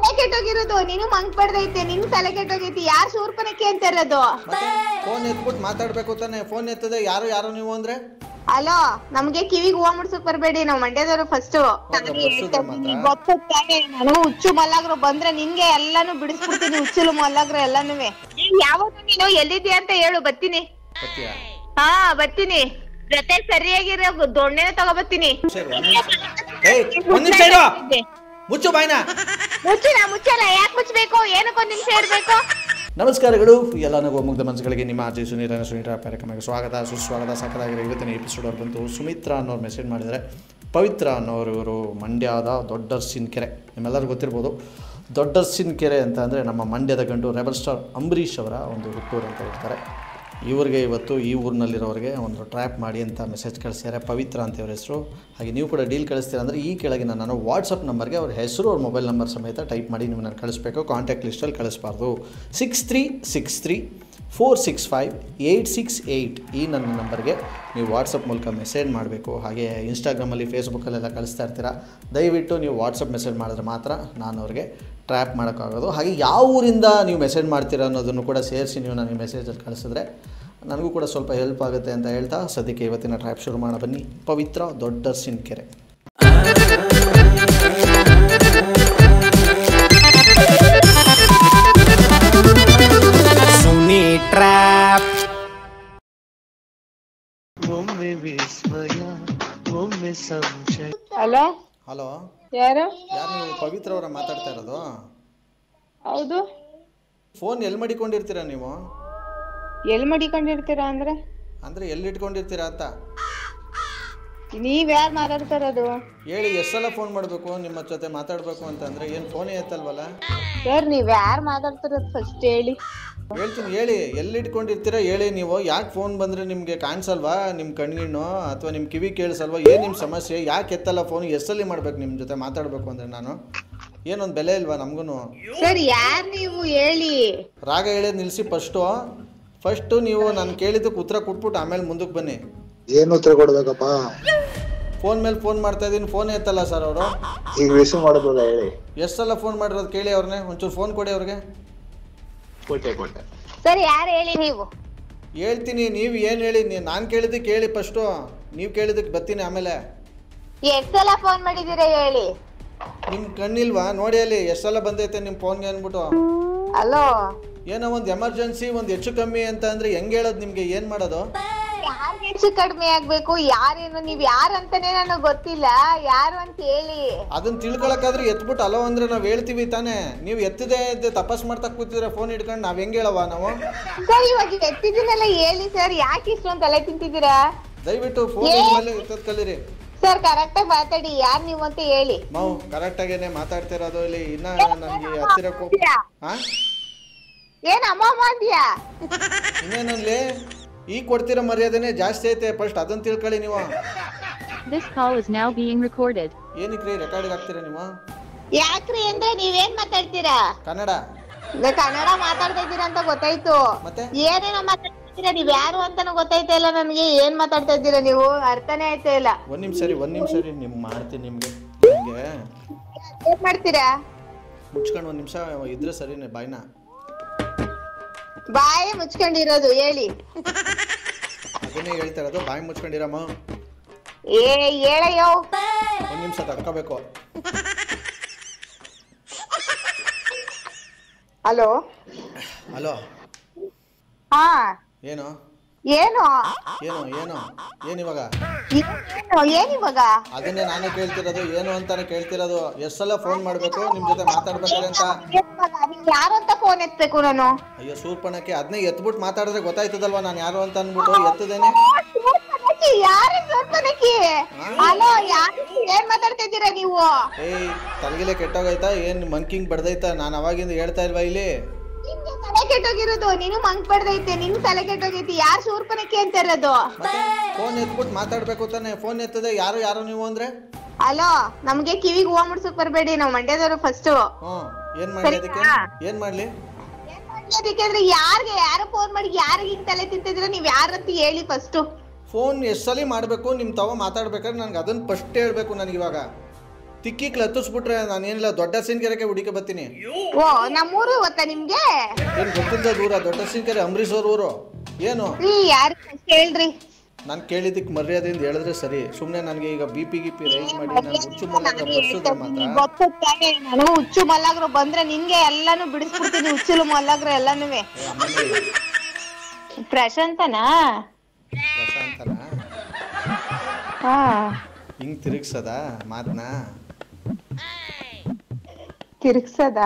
ತಲೆ ಕೆಟ್ಟೋಗಿರೋದು ನೀನು ಮಂಕ್ ಬಡ್ದೈತೆ ನಿನ್ ತಲೆ ಕೆಟ್ಟೋಗೈತಿ ಯಾರು ಶೂರ್ಪನಕ್ಕೆ ಅಂತ ಇರೋದು ಫೋನ್ ಎತ್ಬಿಟ್ಟು ಮಾತಾಡ್ಬೇಕು ತಾನೆ ಫೋನ್ ಎತ್ತದೆ ಯಾರು ನೀವು ಅಂದ್ರೆ ಅಲೋ ನಮ್ಗೆ ಕಿವಿಗೆ ಹೂವ ಮುಡ್ಸಕ್ ಬರ್ಬೇಡಿ ನಾವ್ ಮಂಡ್ಯದವ್ರು ಫಸ್ಟ್ ಗೊತ್ತಾನೆ ನಾನು ಹುಚ್ಚು ಮಲ್ಲಾಗ್ರು ಬಂದ್ರೆ ನಿನ್ಗೆ ಎಲ್ಲಾನು ಬಿಡಿಸ್ಬಿಡ್ತೀನಿ ಹುಚ್ಚುಲು ಮಲ್ಲಾಗ್ರು ಎಲ್ಲಾನುವೆ ಯಾವಾಗ ನೀನು ಎಲ್ಲಿದ್ಯಾ ಅಂತ ಹೇಳು ಬರ್ತೀನಿ ಹಾ ಬರ್ತೀನಿ ಜೊತೆ ಸರಿಯಾಗಿರೋ ದೊಣ್ಣೆನ ತಗೋಬರ್ತೀನಿ ಮುಚ್ಚು ಬಾಯ್ನ ಮುಚ್ಚಲ್ಲ ಯಾಕೆ ಮುಚ್ಚಬೇಕು ಏನಕ್ಕೊಂದ್ ನಿಮಿಷ ಇರ್ಬೇಕು ನಮಸ್ಕಾರಗಳು ಎಲ್ಲ ನಗು ಮುಗ್ಧ ಮನಸ್ಸುಗಳಿಗೆ ನಿಮ್ಮ ಆರ್ಜಿ ಸುನೀತಾ ಕಾರ್ಯಕ್ರಮಕ್ಕೆ ಸ್ವಾಗತ ಸುಸ್ವಾಗತ ಸಾಕದಾಗಿರೋ ಇವತ್ತಿನ ಎಪಿಸೋಡ್ ಅವ್ರು ಬಂತು ಸುಮಿತ್ರಾ ಅನ್ನೋರು ಮೆಸೇಜ್ ಮಾಡಿದರೆ ಪವಿತ್ರ ಅನ್ನೋರು ಇವರು ಮಂಡ್ಯದ ದೊಡ್ಡರ್ಸಿನ ಕೆರೆ ನಿಮ್ಮೆಲ್ಲರಿಗೂ ಗೊತ್ತಿರ್ಬೋದು ದೊಡ್ಡರ್ಸಿನ ಕೆರೆ ಅಂತ ಅಂದರೆ ನಮ್ಮ ಮಂಡ್ಯದ ಗಂಡು ರೆಬಲ್ ಸ್ಟಾರ್ ಅಂಬರೀಷ್ ಅವರ ಒಂದು ಹುಟ್ಟೂರು ಅಂತ ಹೇಳ್ತಾರೆ ಇವ್ರಿಗೆ ಇವತ್ತು ಈ ಊರಿನಲ್ಲಿರೋರಿಗೆ ಒಂದು ಟ್ರ್ಯಾಪ್ ಮಾಡಿ ಅಂತ ಮೆಸೇಜ್ ಕಳಿಸ್ತಾರೆ ಪವಿತ್ರ ಅಂತ ಇವ್ರ ಹೆಸರು ಹಾಗೆ ನೀವು ಕೂಡ ಡೀಲ್ ಕಳಿಸ್ತೀರ ಅಂದರೆ ಈ ಕೆಳಗಿನ ನಾನು ವಾಟ್ಸಪ್ ನಂಬರ್ಗೆ ಅವ್ರ ಹೆಸರು ಅವ್ರ ಮೊಬೈಲ್ ನಂಬರ್ ಸಮೇತ ಟೈಪ್ ಮಾಡಿ ನೀವು ನಾನು ಕಳಿಸ್ಬೇಕು ಕಾಂಟ್ಯಾಕ್ಟ್ ಲಿಸ್ಟಲ್ಲಿ ಕಳಿಸ್ಬಾರ್ದು 6363465868 ಈ ನನ್ನ ನಂಬರ್ಗೆ ನೀವು ವಾಟ್ಸಪ್ ಮೂಲಕ ಮೆಸೇಜ್ ಮಾಡಬೇಕು ಹಾಗೆ ಇನ್ಸ್ಟಾಗ್ರಾಮಲ್ಲಿ ಫೇಸ್ಬುಕ್ಕಲ್ಲೆಲ್ಲ ಕಳಿಸ್ತಾ ಇರ್ತೀರ ದಯವಿಟ್ಟು ನೀವು ವಾಟ್ಸಪ್ ಮೆಸೇಜ್ ಮಾಡಿದ್ರೆ ಮಾತ್ರ ನಾನು ಅವ್ರಿಗೆ ಟ್ರ್ಯಾಪ್ ಮಾಡೋಕ್ಕಾಗೋದು ಹಾಗೆ ಯಾವ ಊರಿಂದ ನೀವು ಮೆಸೇಜ್ ಮಾಡ್ತೀರಾ ಅನ್ನೋದನ್ನು ಕೂಡ ಸೇರಿಸಿ ನೀವು ನನಗೆ ಮೆಸೇಜಲ್ಲಿ ಕಳಿಸಿದ್ರೆ ನನಗೂ ಕೂಡ ಸ್ವಲ್ಪ ಹೆಲ್ಪ್ ಆಗುತ್ತೆ ಅಂತ ಹೇಳ್ತಾ ಸದ್ಯಕ್ಕೆ ಇವತ್ತಿನ ಟ್ರ್ಯಾಪ್ ಶುರು ಮಾಡೋಣ ಬನ್ನಿ ಪವಿತ್ರ ದೊಡ್ಡರ್ಸಿನ ಕೆರೆ ಹಲೋ ಹಲೋ ಯಾರು ನೀವು ಪವಿತ್ರ ಅವರ ಮಾತಾಡ್ತಾ ಇರೋದು ಹೌದು ಫೋನ್ ಎಲ್ಲಿ ಮಡಿಕೊಂಡಿರ್ತೀರಾ ನೀವು ಎಲ್ಲಿ ಮಡಿಕೊಂಡಿರ್ತೀರಾ ಅಂದ್ರೆ ಎಲ್ಲಿ ಇಟ್ಕೊಂಡಿರ್ತೀರಾ ಅಂತ ನೀವ್ ಯಾರು ಮಾತಾಡ್ತಾ ಇರೋದು ಹೇಳಿ ಎಷ್ಟು ಸಲ ಫೋನ್ ಮಾಡಬೇಕು ನಿಮ್ಮ ಜೊತೆ ಮಾತಾಡಬೇಕು ಅಂತಂದರೆ ಏನು ಫೋನೇ ಎತ್ತಲ್ವಲ್ಲ ಸರ್ ನೀವ್ ಯಾರು ಮಾತಾಡ್ತಿರೋದು ಫಸ್ಟ್ ಹೇಳಿ ಹೇಳ್ತೀನಿ ಹೇಳಿ ಎಲ್ಲಿ ಇಟ್ಕೊಂಡಿರ್ತೀರಾ ಹೇಳಿ ನೀವು ಯಾಕೆ ಫೋನ್ ಬಂದರೆ ನಿಮಗೆ ಕಾಣಿಸಲ್ವಾ ನಿಮ್ಮ ಕಣ್ಗಿಣ್ಣು ಅಥವಾ ನಿಮ್ಮ ಕಿವಿ ಕೇಳಿಸಲ್ವಾ ಏನು ನಿಮ್ಮ ಸಮಸ್ಯೆ ಯಾಕೆ ಎತ್ತಲ್ಲ ಫೋನ್ ಎಷ್ಟಲ್ಲಿ ಮಾಡ್ಬೇಕು ನಿಮ್ಮ ಜೊತೆ ಮಾತಾಡಬೇಕು ಅಂದರೆ ನಾನು ಏನೊಂದು ಬೆಲೆ ಇಲ್ವಾ ನಮಗೂ ಸರ್ ಯಾರು ನೀವು ಹೇಳಿ ರಾಗ ಹೇಳೋದು ನಿಲ್ಲಿಸಿ ಫಸ್ಟು ನೀವು ನಾನು ಕೇಳಿದ್ದಕ್ಕೆ ಉತ್ತರ ಕೊಟ್ಬಿಟ್ಟು ಆಮೇಲೆ ಮುಂದಕ್ಕೆ ಬನ್ನಿ ಏನು ಉತ್ತರ ಕೊಡ್ಬೇಕಪ್ಪ ಫೋನ್ ಮೇಲೆ ಫೋನ್ ಮಾಡ್ತಾ ಇದ್ದೀನಿ ಫೋನ್ ಎತ್ತಲ್ಲ ಸರ್ ಅವರು ಈಗ ರಿಸೀವ್ ಮಾಡೋದಲ್ಲ ಹೇಳಿ ಎಷ್ಟು ಸಲ ಫೋನ್ ಮಾಡಿರೋದು ಕೇಳಿ ಅವ್ರನ್ನೇ ಒಂಚೂರು ಫೋನ್ ಕೊಡಿ ಅವ್ರಿಗೆ ಕೊಟ್ಟೆ ಸರ್ ಯಾರು ಹೇಳಿ ನೀವು ಹೇಳ್ತೀನಿ ನೀವು ಏನು ಹೇಳಿ ನಾನು ಕೇಳಿದ್ದಕ್ಕೆ ಹೇಳಿ ಫಸ್ಟು ನೀವು ಕೇಳಿದ್ದಕ್ಕೆ ಬರ್ತೀನಿ ಆಮೇಲೆ ಎಷ್ಟ್ ಸಲ ಫೋನ್ ಮಾಡಿದೀರಾ ಹೇಳಿ ನಿಮ್ಮ ಕಣ್ಣಿಲ್ವಾ ನೋಡಿ ಅಲ್ಲಿ ಎಷ್ಟು ಸಲ ಬಂದೈತೆ ನಿಮ್ಮ ಫೋನ್ಗೆ ಅಂದ್ಬಿಟ್ಟು ಹಲೋ ಏನೋ ಒಂದು ಎಮರ್ಜೆನ್ಸಿ ಒಂದು ಹೆಚ್ಚು ಕಮ್ಮಿ ಅಂತ ಅಂದರೆ ಹೆಂಗೆ ಹೇಳೋದು ನಿಮಗೆ ಏನು ಮಾಡೋದು ಯಾರು ಹೆಚ್ಚು ಕಡಿಮೆ ಆಗ್ಬೇಕು ಯಾರೇನು ನೀವ್ ಯಾರು ಅಂತಾನೆ ನನಗೆ ಗೊತ್ತಿಲ್ಲ ಯಾರು ಅಂತ ಹೇಳಿ ಅದನ್ನ ತಿಳ್ಕೊಳಕ್ಕಾದ್ರೆ ಎತ್ಬಿಟ್ಟು ಅಲೋ ಅಂದ್ರೆ ನಾವು ಹೇಳ್ತೀವಿ ತಾನೇ ನೀವು ಎತ್ತದೇ ತಪಾಸ್ ಮಾಡ್ತಾ ಕೂತಿದ್ರೆ ಫೋನ್ ಇಟ್ಕೊಂಡು ನಾವ್ ಹೆಂಗೆ ಹೇಳವ ನಾವು ಸರ್ ಇವಾಗ ಎತ್ತಿದ್ದೀನಲ್ಲ ಹೇಳಿ ಸರ್ ಯಾಕೆ ಇಷ್ಟೊಂದು ತಲೆ ತಿಂತಿದ್ದೀರಾ ದಯವಿಟ್ಟು ಫೋನ್ ಮೇಲೆ ಎತ್ತದ್ ಕಲೀರಿ ಸರ್ ಕರೆಕ್ಟ್ ಆಗಿ ಮಾತಾಡಿ ಯಾರು ನೀವು ಅಂತ ಹೇಳಿ ನಾವು ಕರೆಕ್ಟ್ ಆಗೇನೆ ಮಾತಾಡ್ತಿರೋದು ಇಲ್ಲಿ ಇನ್ನ ನಮ್ಗೆ ಹತ್ತಿರ ಏನ್ ಅಮ್ಮ ಅಂದ್ಯಾ ಇನ್ನೇನಲ್ಲಿ ಈಗ ಕೊಡ್ತಿರೋ ಮರ್ಯಾದೆನೆ ಜಾಸ್ತಿ ಐತೆ ಫಸ್ಟ್ ಅದನ್ನ ತಿಳ್ಕೊಳ್ಳಿ ನೀವು This call is now being recorded. ಏನಕ್ಕೆ ರೆಕಾರ್ಡಿಂಗ್ ಆಗ್ತೀರಾ ನೀವು ಯಾಕ್ರಿ ಅಂದ್ರೆ ನೀವೇನ್ ಮಾತಾಡ್ತೀರಾ ಕನ್ನಡ ಕನ್ನಡ ಮಾತಾಡ್ತಾ ಇದ್ದೀರಾ ಅಂತ ಗೊತ್ತಾಯ್ತು ಮತ್ತೆ ಏನೇನೋ ಮಾತಾಡ್ತೀರಾ ನೀವ್ ಯಾರು ಅಂತಾನು ಗೊತ್ತಾಯ್ತಾ ಇಲ್ಲ ನನ್ಗೆ ಏನ್ ಮಾತಾಡ್ತಾ ಇದ್ದೀರಾ ನೀವು ಅರ್ಥನೇ ಆಯ್ತಾ ಇಲ್ಲ ಒಂದ್ ನಿಮಿಷ ರೀ ನಿಮ್ ಮಾಡ್ತೀನಿ ನಿಮ್ಗೆ ಏನ್ ಮಾಡ್ತೀರಾ ಮುಚ್ಕೊಂಡು ಒಂದ್ ನಿಮಿಷ ಇದ್ರೆ ಸರಿನೇ ಬಾಯ್ನ ಬಾಯಿ ಮುಚ್ಕೊಂಡಿರೋದು ಹೇಳಿ ಅದನ್ನೇ ಹೇಳ್ತಾ ಇರೋದು ಬಾಯಿ ಮುಚ್ಕೊಂಡಿರಮ್ಮ ಹೇಳಯ್ಯೋ ಒಂದ್ ನಿಮಿಷ ತಡ್ಕೋಬೇಕು ಹಲೋ ಹಲೋ ಹಾ ಏನು ಏನು ಏನಿವಾಗ ಏನಿವಾಗ ಅದನ್ನೇ ನಾನೇ ಕೇಳ್ತಿರೋದು ಏನು ಅಂತಾನೆ ಕೇಳ್ತಿರೋದು ಎಷ್ಟು ಸಲ ಫೋನ್ ಮಾಡ್ಬೇಕು ನಿಮ್ ಜೊತೆ ಮಾತಾಡ್ಬೇಕಾದ್ರೆ ಅಂತ ಯಾರು ಅಂತ ಫೋನ್ ಎತ್ಬೇಕು ನಾನು ಅಯ್ಯೋ ಸೂರ್ಪಣಕ್ಕೆ ಅದನ್ನೇ ಎತ್ಬಿಟ್ಟು ಮಾತಾಡಿದ್ರೆ ಗೊತ್ತಾಯ್ತದಲ್ವಾ ನಾನು ಯಾರು ಅಂತ ಅನ್ಬಿಟ್ಟು ಎತ್ತದೇನೆ ಹಲೋ ಯಾರು ಏನ್ ಮಾತಾಡ್ತಾ ಇದ್ದೀರಾ ನೀವು ಏಯ್ ತಲೆಗಿಲೆ ಕೆಟ್ಟೋಗೈತಾ ಏನ್ ಮಂಕಿಂಗ್ ಬಡ್ದೈತಾ ನಾನು ಅವಾಗಿಂದ ಹೇಳ್ತಾ ಇಲ್ವಾ ಇಲ್ಲಿ ತಲೆ ಕೆಟ್ಟೋಗಿರೋದು ನೀನು ಮಂಕ್ ಬಡ್ದೈತೆ ನಿನ್ ತಲೆ ಕೆಟ್ಟೋಗೈತಿ ಯಾರು ಶೂರ್ಪನಕ್ಕೆ ಅಂತ ಇರೋದು ಫೋನ್ ಎತ್ಬಿಟ್ಟು ಮಾತಾಡ್ಬೇಕು ತಾನೆ ಫೋನ್ ಎತ್ತದೆ ಯಾರು ನೀವು ಅಂದ್ರೆ ಹಲೋ ನಮ್ಗೆ ಕಿವಿಗೆ ಹೂವ ಮುಡ್ಸಕ್ ಬರ್ಬೇಡಿ ನಾವ್ ಮಂಡ್ಯದವ್ರು ಫಸ್ಟ್ ಏನ್ ಮಾಡ್ಲಿ ಅದಕ್ಕೆ ಏನ್ ಮಾಡ್ಲಿ ಅದಕ್ಕೆ ಯಾರು ಫೋನ್ ಮಾಡಿ ಯಾರಿಗೆ ಹಿಂಗ್ ತಲೆ ತಿಂತಿದ್ರ ನೀವ್ ಯಾರಂತ ಹೇಳಿ ಫಸ್ಟ್ ಫೋನ್ ಎಷ್ಟು ಸಲ ಮಾಡಬೇಕು ನಿಮ್ಮ ತವ ಮಾತಾಡ್ಬೇಕಾದ್ರೆ ನನಗೆ ಅದನ್ನು ಫಸ್ಟ್ ಹೇಳಬೇಕು ನನಗೆ ಇವಾಗ ತಿಕ್ಕಿಕ್ಲು ಹತ್ತಿಸ್ಬಿಟ್ರೆ ನಾನೇನಿಲ್ಲ ದೊಡ್ಡ ಸಿನ್ಕೆರೆಗೆ ಹುಡುಕಿ ಬರ್ತೀನಿ. ಓ ನಮ್ಮೂರು ಗೊತ್ತಾ ನಿಮ್ಗೆ? ಏನು ಗೊತ್ತಿಲ್ಲ ದೂರ ದೊಡ್ಡ ಸಿನ್ಕೆರೆ ಅಂಬರೀಶ್ ಅವ್ರ ಊರು. ಏನು ಯಾರು ಕೇಳ್ರಿ. ನಾನು ಕೇಳಿದ್ದಕ್ಕೆ ಮರ್ಯಾದೆಯಿಂದ ಹೇಳಿದ್ರೆ ಸರಿ. ಸುಮ್ಮನೆ ನನಗೆ ಈಗ ಬಿ ಪಿ ರೈಸ್ ಮಾಡಿ ನಾನು ಹುಚ್ಚು ಮಲ್ಲಾಗ್ರ ಬರ್ಸಿದ್ರೆ ಮಾತ್ರ. ಗೊತ್ತಾನೆ ನನಗೂ ಹುಚ್ಚು ಮಲ್ಲಾಗ್ರು ಬಂದ್ರೆ ನಿನ್ಗೆ ಎಲ್ಲಾನು ಬಿಡಿಸ್ಬಿಡ್ತೀನಿ. ಹುಚ್ಚುಲು ಮಲ್ಲಾಗ್ರ ಎಲ್ಲಾನು. ಪ್ರಶಾಂತನಾ? ಪ್ರಶಾಂತನಾ? ಹಾ ಹಿಂಗ್ ತಿರುಗ್ಸದ ಮಾತನ್ನ ತಿರ್ಗ್ಸದ?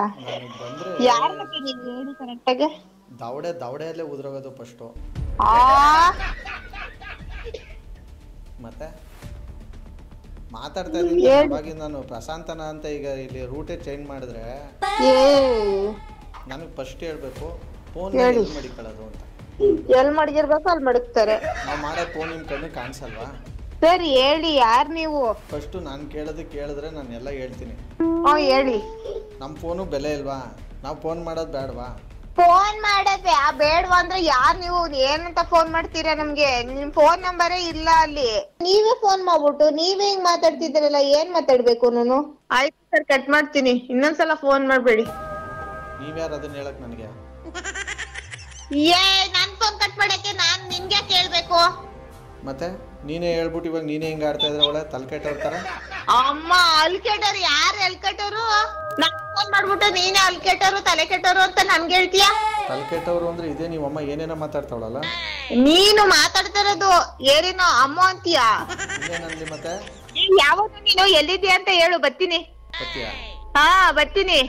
ಬಂದ್ರೆ ಯಾರ ಬಗ್ಗೆ ನೀನ್ ಹೇಳಿ ಕರೆಕ್ಟಾಗಿ. ದವಡೆಯಲ್ಲೇ ಉದ್ರೋಗೋದು ಫಸ್ಟು. ಮತ್ತೆ ಮಾತಾಡ್ತಾ ಇದ್ದೀನಿ ಅವಾಗಿ ನಾನು ಪ್ರಶಾಂತನ ಅಂತ. ಈಗ ಇಲ್ಲಿ ರೂಟೇ ಚೇಂಜ್ ಮಾಡಿದ್ರೆ ನನಗೆ ಫಸ್ಟ್ ಹೇಳ್ಬೇಕು ಫೋನ್ ಎಲ್ಲಿ ಮಡಿಕೊಳ್ಳೋದು ಅಂತ. ಎಲ್ ಮಡಗಿರ್ಬೇಕು ಅಲ್ಲಿ ಮಡಗ್ತಾರೆ. ನಾವು ಮಾಡೋ ಫೋನ್ ನಿಮ್ ಕಣ್ಣು ಕಾಣಿಸಲ್ವಾ? ಸರಿ ಹೇಳಿ ಯಾರ್ ನೀವು? ಫಸ್ಟ್ ನಾನು ಕೇಳಿದ್ರೆ ನಾನು ಎಲ್ಲ ಹೇಳ್ತೀನಿ. ಹೇಳಿ. ನಮ್ಮ ಫೋನು ಬೆಲೆ ಇಲ್ವಾ? ನಾವು ಫೋನ್ ಮಾಡೋದು ಬೇಡವಾ? ಫೋನ್ ಮಾಡೋದೇ ಬೇಡವಾ ಅಂದ್ರೆ ಯಾರ್ ನೀವು? ಏನಂತ ಫೋನ್ ಮಾಡ್ತೀರಾ ನಮ್ಗೆ? ನಿಮ್ ಫೋನ್ ನಂಬರೇ ಇಲ್ಲ ಅಲ್ಲಿ. ನೀವೇ ಫೋನ್ ಮಾಡ್ಬಿಟ್ಟು ನೀವೇ ಹಿಂಗ್ ಮಾತಾಡ್ತಿದ್ದೀರಲ್ಲ, ಏನ್ ಮಾತಾಡ್ಬೇಕು ನಾನು? ಆಯ್ತು ಸರ್, ಕಟ್ ಮಾಡ್ತೀನಿ. ಇನ್ನೊಂದ್ಸಲ ಫೋನ್ ಮಾಡ್ಬೇಡಿ. ನೀವ್ಯಾರು ಅದನ್ನ ಹೇಳಕ್ ನನಗೆ? ನನ್ ಫೋನ್ ಕಟ್ ಮಾಡಕ್ಕೆ ನಾನ್ ನಿಮ್ಗೆ ಕೇಳ್ಬೇಕು? ಮತ್ತೆ ನೀನೇ ಹೇಳ್ಬಿಟ್ಟು ಇವಾಗ ನೀನೇ ಹಿಂಗ ಆಡ್ತಾ ಇದ್ರೆ ಒಳ್ಳೆ ತಲೆಕೆಟ್ಟವ್ರ. ಅಮ್ಮ ಅಲ್ಕೆಟರು? ಯಾರು ಅಲ್ಕೆಟರು? ನಾನ್ ಫೋನ್ ಮಾಡ್ಬಿಟ್ಟು ನೀನೇ ಅಲ್ಕೆಟರು ತಲೆ ಕೆಟ್ಟರು ಅಂತ ನನ್ಗೆ ಹೇಳ್ತೀಯ? ತಲೆಕೆಟ್ಟವ್ರು ಅಂದ್ರೆ ಇದೇ ನೀವು ಅಮ್ಮ ಏನೇನೋ ಮಾತಾಡ್ತಾವಳಲ್ಲ. ನೀನು ಮಾತಾಡ್ತಿರೋದು ಏನೇನೋ ಅಮ್ಮ ಅಂತೀಯ. ಇನ್ನೇನಲ್ಲಿ ಮತ್ತೆ ಯಾವಾಗ ನೀನು ಎಲ್ಲಿದ್ಯಾ ಅಂತ ಹೇಳು, ಬರ್ತೀನಿ. ಹಾ ಬರ್ತೀನಿ.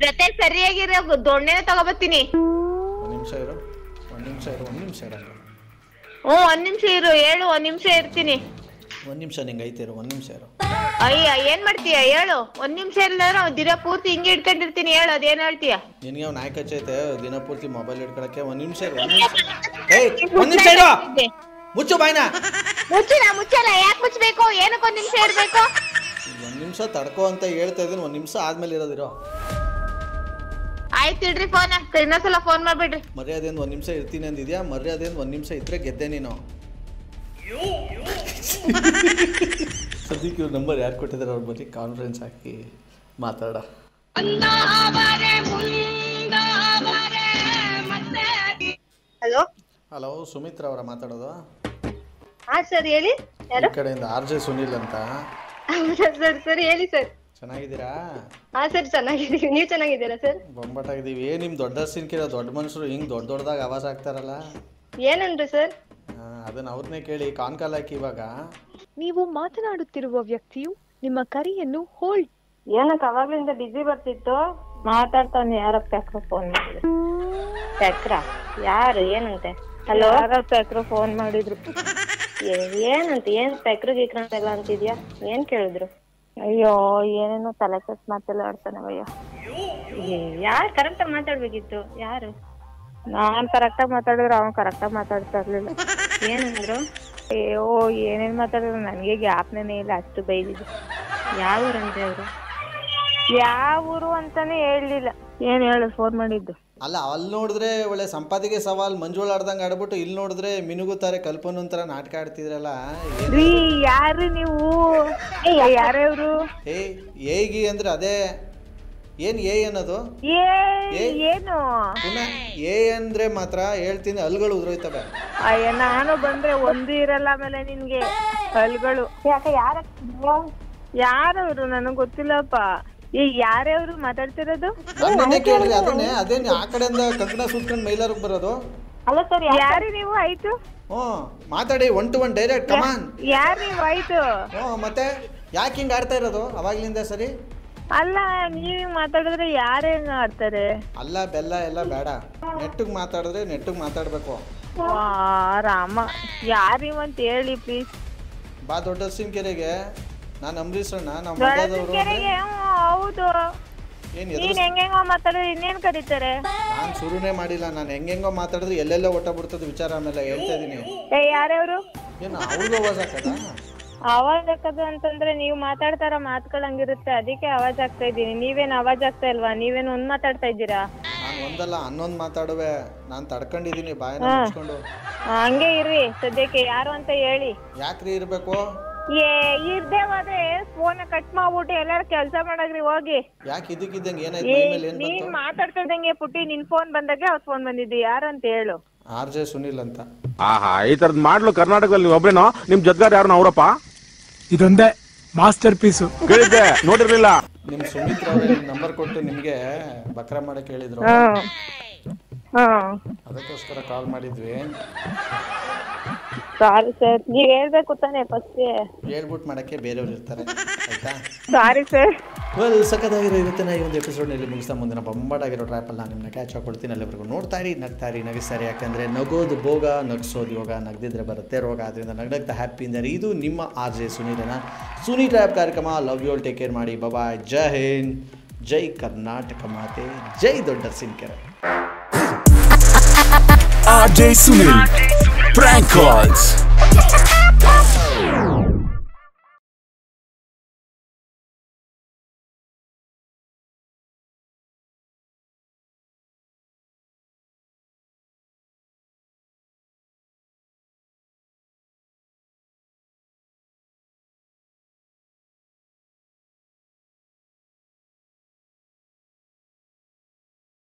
ಜೊತೆ ಸರಿಯಾಗಿರೋ ದೊಣ್ಣೆನ ತಗೋಬರ್ತೀನಿ. ಒಂದ್ ನಿಮಿಷ ಇರು. ಒಂದ್ ನಿಮಿಷ ಇರು. ಹೇಳು. ಒಂದ್ ನಿಮಿಷ ಇರ್ತೀನಿ. ಒಂದ್ ನಿಮಿಷ ನಿಂಗೆ ಐತಿರು. ಒಂದ್ ನಿಮಿಷ ಇರು. ಅಯ್ಯ ಏನ್ ಮಾಡ್ತೀಯ ಹೇಳು? ಒಂದ್ ನಿಮಿಷ ಇಲ್ಲ ದಿನ ಪೂರ್ತಿ ಹಿಂಗೆ ಇಟ್ಕೊಂಡಿರ್ತೀನಿ. ಹೇಳು ಅದೇನ್ ಹೇಳ್ತೀಯ? ನಿನ್ಗೆ ನಾಯಿ ಕಚ್ಚೈತೆ ದಿನ ಪೂರ್ತಿ ಮೊಬೈಲ್ ಇಟ್ಕೊಳಕ್ಕೆ. ಒಂದ್ ನಿಮಿಷ ಇರು. ಒಂದ್ ನಿಮಿಷ ಇರು. ಮುಚ್ಚು ಬಾಯ್ನ. ಮುಚ್ಚಲ್ಲ. ಯಾಕೆ ಮುಚ್ಚಬೇಕು? ಏನಕ್ಕೆ ಒಂದ್ ನಿಮಿಷ ಇರ್ಬೇಕು? ಒಂದ್ ನಿಮಿಷ ತಡ್ಕೋ ಅಂತ ಹೇಳ್ತಾ ಇದೀನಿ. ಒಂದ್ ನಿಮಿಷ ಆದ್ಮೇಲೆ ಇರೋದಿರೋ. ಆಯ್ತು ಇಡ್ರಿ ಫೋನ್. ಇನ್ನೊಂದ್ಸಲ ಫೋನ್ ಮಾಡ್ಬಿಡ್ರಿ. ಮರ್ಯಾದೆಯಿಂದ ಒಂದ್ ನಿಮಿಷ ಇರ್ತೀನಿ ಅಂದಿದ್ಯಾ? ಮರ್ಯಾದೆಯಿಂದ ಒಂದ್ ನಿಮಿಷ ಇದ್ರೆ ಗೆದ್ದೆ ನೀನು. ಸದ್ಯಕ್ಕೆ ಇವ್ರ ನಂಬರ್ ಯಾರು ಕೊಟ್ಟಿದ್ದಾರೆ ಅವ್ರ ಬಗ್ಗೆ ಕಾನ್ಫರೆನ್ಸ್ ಹಾಕಿ ಮಾತಾಡ. ಹಲೋ, ಸುಮಿತ್ರಾ ಅವರ ಮಾತಾಡೋದು? ಹಾ ಸರ್ ಹೇಳಿ. ಈ ಕಡೆಯಿಂದ RJ ಸುನಿಲ್ ಅಂತ. ಸರ್ ಹೇಳಿ ಸರ್. ಚೆನ್ನಾಗಿದ್ದೀರಾ? ಹಾ ಸರ್ ಚೆನ್ನಾಗಿದ್ದೀವಿ. ನೀವು ಚೆನ್ನಾಗಿದ್ದೀರಾ ಸರ್? ಬೊಂಬಾಟಾಗಿದ್ದೀವಿ. ನಿಮ್ ದೊಡ್ಡ ಸಿನ್ಕಿರೋ ದೊಡ್ಡ ಮನುಷ್ಯರು ಹಿಂಗ್ ದೊಡ್ಡದಾಗ ಆವಾಜ್ ಆಗ್ತಾರಲ್ಲ, ಏನಂದ್ರಿ ಸರ್? ಅದನ್ನ ಅವ್ರನ್ನೇ ಕೇಳಿ ಕಾನ್ ಕಾಲ್ ಹಾಕಿ. ಇವಾಗ ನೀವು ಮಾತನಾಡುತ್ತಿರುವ ವ್ಯಕ್ತಿಯು ನಿಮ್ಮ ಕರೆಯನ್ನು ಹೋಲ್ಡ್. ಏನಕ್ಕೆ ಅವಾಗ್ಲಿಂದ ಬಿಸಿ ಬರ್ತಿತ್ತು? ಮಾತಾಡ್ತಾನೆ. ಯಾರ ಪ್ಯಾಕ್ರ ಫೋನ್ ಮಾಡಿದ್ರು? ಪ್ಯಾಕ್ರ ಯಾರು? ಏನಂತೆ? ಹಲೋ, ಯಾರ ಪ್ಯಾಕ್ರ ಫೋನ್ ಮಾಡಿದ್ರು? ಏನಂತ? ಏನ್ ಪ್ಯಾಕ್ರ ಗೀಕ್ರ ಎಲ್ಲ ಅಂತಿದ್ಯಾ? ಏನ್ ಕೇಳಿದ್ರು? ಅಯ್ಯೋ ಏನೇನೋ ತಲೆ ಕೆಟ್ಟ ಮಾತೆಲ್ಲ ಆಡ್ತಾನವಯ್ಯ. ಯಾರು ಕರೆಕ್ಟಾಗಿ ಮಾತಾಡ್ಬೇಕಿತ್ತು? ಯಾರು? ನಾನ್ ಕರೆಕ್ಟಾಗಿ ಮಾತಾಡಿದ್ರೆ ಅವನು ಕರೆಕ್ಟಾಗಿ ಮಾತಾಡ್ತಾ ಇರ್ಲಿಲ್ಲ. ಏನಂದ್ರು? ಅಯ್ಯೋ ಏನೇನ್ ಮಾತಾಡಿದ್ರು ನನಗೆ ಜ್ಞಾಪನೇ ಇಲ್ಲ. ಅಷ್ಟು ಬೈದಿದ್ರು. ಯಾವ ಊರಂದ್ರೆ ಅವರು? ಯಾವ ಊರು ಅಂತಾನೆ ಹೇಳಲಿಲ್ಲ. ಏನ್ ಹೇಳು ಫೋನ್ ಮಾಡಿದ್ದು? ಅಲ್ಲ, ಅಲ್ಲಿ ನೋಡಿದ್ರೆ ಒಳ್ಳೆ ಸಂಪಾದಿಗೆ ಸವಾಲ್ ಮಂಜುಳ ಆಡ್ದಂಗೆ ಆಡ್ಬಿಟ್ಟು, ಇಲ್ಲಿ ನೋಡಿದ್ರೆ ಮಿನುಗುತ್ತಾರೆ ಕಲ್ಪನೆ ಒಂಥರ ನಾಟಕ ಆಡ್ತಿದ್ರಲ್ಲ. ಯಾರು ನೀವು? ಯಾರವ್ರು? ಏಗಿ ಅಂದ್ರೆ ಅದೇ. ಏನ್ ಏ ಅನ್ನೋದು? ಏನು ಪುನಃ ಏ ಅಂದ್ರೆ ಮಾತ್ರ ಹೇಳ್ತೀನಿ ಹಲ್ಗಳು ಉದ್ರೋಯ್ತವೆ. ಅಯ್ಯ ನಾನು ಬಂದ್ರೆ ಒಂದು ಇರಲ್ಲ. ಆಮೇಲೆ ನಿನ್ಗೆ ಹಲ್ಗಳು ಯಾಕೆ? ಯಾರವ್ರು? ನನಗ್ ಗೊತ್ತಿಲ್ಲಪ್ಪ. ಯಾರ್ಯಾವ್ರು ಮಾತಾಡ್ತಿರೋದು? ನನ್ನೇ ಕೇಳಿದ್ರೆ ಅದೇನ್ ಆ ಕಡೆಯಿಂದ ಕಂಕಣ ಸುತ್ಕೊಂಡ್ ಮೈಲಾರಕ್ಕೆ ಬರೋದು? ಅಲ್ಲ ಸರ್, ಯಾರು ನೀವು? ಆಯ್ತು ಮಾತಾಡಿ. 1 to 1 ಡೈರೆಕ್ಟ್. ಕಮಾನ್. ಯಾರು ನೀವು? ಆಯ್ತು. ಮತ್ತೆ ಯಾಕೆ ಹಿಂಗ್ ಆಡ್ತಾ ಇರೋದು ಅವಾಗ್ಲಿಂದ? ಸರಿ ಅಲ್ಲ, ನೀವ್ ಮಾತಾಡಿದ್ರೆ ಯಾರು ಹೆಂಗ ಆಡ್ತಾರೆ? ಅಲ್ಲ ಬೆಲ್ಲ ಎಲ್ಲ ಬೇಡ. ನೆಟ್ಟಿಗೆ ಮಾತಾಡಿದ್ರೆ ನೆಟ್ಟಿಗೆ ಮಾತಾಡ್ಬೇಕು. ರಾಮ, ಯಾರಿವಂತ ಹೇಳಿ ಪ್ಲೀಸ್. ಬಾ ದೊಡ್ಡ ಸಿಂಕೆರೆಗೆ. ನಾನು ಅಂಬರೀಶ್ ಅಣ್ಣ. ನಾವು ಹೌದು. ನೀನ್ ಹೆಂಗೆಂಗೋ ಮಾತಾಡಿದ್ರೆ ಇನ್ನೇನ್ ಕರೀತಾರೆ? ನಾನು ಶುರುನೇ ಮಾಡಿಲ್ಲ. ನಾನು ಹೆಂಗೆಂಗೋ ಮಾತಾಡಿದ್ರೆ ಎಲ್ಲೆಲ್ಲೋ ಒಟ್ಟ ಬಿಡ್ತದ ವಿಚಾರ. ಆಮೇಲೆ ಹೇಳ್ತಾ ಇದೀನಿ. ಯಾರ್ಯಾವ್ರು? ಏನು ಅವ್ರಿಗೂ ಆವಾಜ್ ಹಾಕದ? ಆವಾಜ್ ಹಾಕೋದು ಅಂತಂದ್ರೆ ನೀವು ಮಾತಾಡ್ತಾರ ಮಾತುಗಳು ಹಂಗಿರುತ್ತೆ, ಅದಕ್ಕೆ ಆವಾಜ್ ಆಗ್ತಾ ಇದ್ದೀನಿ. ನೀವೇನ್ ಆವಾಜ್ ಆಗ್ತಾ ಇಲ್ವಾ? ನೀವೇನ್ ಒಂದ್ ಮಾತಾಡ್ತಾ ಇದ್ದೀರಾ? ನಾನು ಒಂದಲ್ಲ 11 ಮಾತಾಡುವೆ. ನಾನು ತಡ್ಕೊಂಡಿದೀನಿ ಬಾಯನ್ನ ಮುಚ್ಕೊಂಡು. ಹಂಗೆ ಇರ್ರಿ ಸದ್ಯಕ್ಕೆ. ಯಾರು ಅಂತ ಹೇಳಿ. ಯಾಕ್ರಿ ಇರ್ಬೇಕು? ಇರ್ದೇ ಹೋದ್ರೆ ಫೋನ್ ಕಟ್ ಮಾಡ್ಬಿಟ್ಟು ಎಲ್ಲಾರು ಕೆಲ್ಸ ಮಾಡಾಗ್ರಿ ಹೋಗಿ. ಯಾಕೆ ಇದಕ್ಕಿದ್ದಂಗೆ ಏನಾಯ್ತು? ನೀನ್ ಮಾತಾಡ್ತಿದ್ದಂಗೆ ಪುಟ್ಟಿ ನಿನ್ ಫೋನ್ ಬಂದಾಗೆ ಅವ್ರ ಫೋನ್ ಬಂದಿದ್ದು ಯಾರಂತ ಹೇಳು. RJ ಸುನಿಲ್ ಅಂತ. ಆಹಾ, ಈ ತರದ್ ಮಾಡ್ಲು ಕರ್ನಾಟಕದಲ್ಲಿ ಒಬ್ರೇನೋ? ನಿಮ್ ಜೊತೆಗಾರ ಯಾರು ಅವರಪ್ಪ? ಇದೊಂದೇ ಮಾಸ್ಟರ್ ಪೀಸು. ಕೇಳಿದ್ದೆ, ನೋಡಿರ್ಲಿಲ್ಲ. ನಿಮ್ ಸುಮಿತ್ರಾ ಅವ್ರಿಗೆ ನಂಬರ್ ಕೊಟ್ಟು ನಿಮ್ಗೆ ಬಕ್ರ ಮಾಡಕ್ ಹೇಳಿದ್ರು. ಅದಕ್ಕೋಸ್ಕರ ಕಾಲ್ ಮಾಡಿದ್ವಿ. ಸಾರಿ ಸರ್, ನೀವ್ ಹೇಳ್ಬೇಕು ತಾನೆ ಫಸ್ಟ್. ಹೇಳ್ಬಿಟ್ಟು ಮಾಡಕ್ಕೆ ಬೇರೆಯವ್ರು ಇರ್ತಾರೆ, ಆಯ್ತಾ? Sorry sir. ವೆಲ್, ಸಖತ್ತಾಗಿರೋ ಇವತ್ತಿನ ಈ ಒಂದು ಎಪಿಸೋಡ್ನಲ್ಲಿ ಮುಗಿಸ್ತಾ ಮುಂದಿನ ಬಂಬಾಟಾಗಿರೋ ಟ್ರ್ಯಾಪಲ್ಲಿ ನಾನು ನಿಮ್ಮನ್ನ ಕ್ಯಾಚ್ ಹಾಕೊಳ್ತೀನಿ. ಅಲ್ಲಿವರೆಗೂ ನೋಡ್ತಾ ಇರಿ, ನಗ್ತಾ ಇರಿ, ನಗಿಸ್ತಾರೆ. ಯಾಕಂದರೆ ನಗೋದು ಭೋಗ, ನಗಿಸೋದು ಯೋಗ, ನಗ್ದಿದ್ರೆ ಬರುತ್ತೆ ರೋಗ. ಆದ್ದರಿಂದ ನಗ್ನಗ್ತಾ ಹ್ಯಾಪಿಯಿಂದ ಇದು ನಿಮ್ಮ RJ ಸುನೀಲನ ಸುನಿ ಟ್ರ್ಯಾಪ್ ಕಾರ್ಯಕ್ರಮ. Love you all, take care ಮಾಡಿ. ಬಾಯ್. ಜೈ ಹಿಂದ್, ಜೈ ಕರ್ನಾಟಕ ಮಾತೆ, ಜೈ ದೊಡ್ಡ ಸಿನ್ಕೆರೆ. RJ Sunil Prank Calls.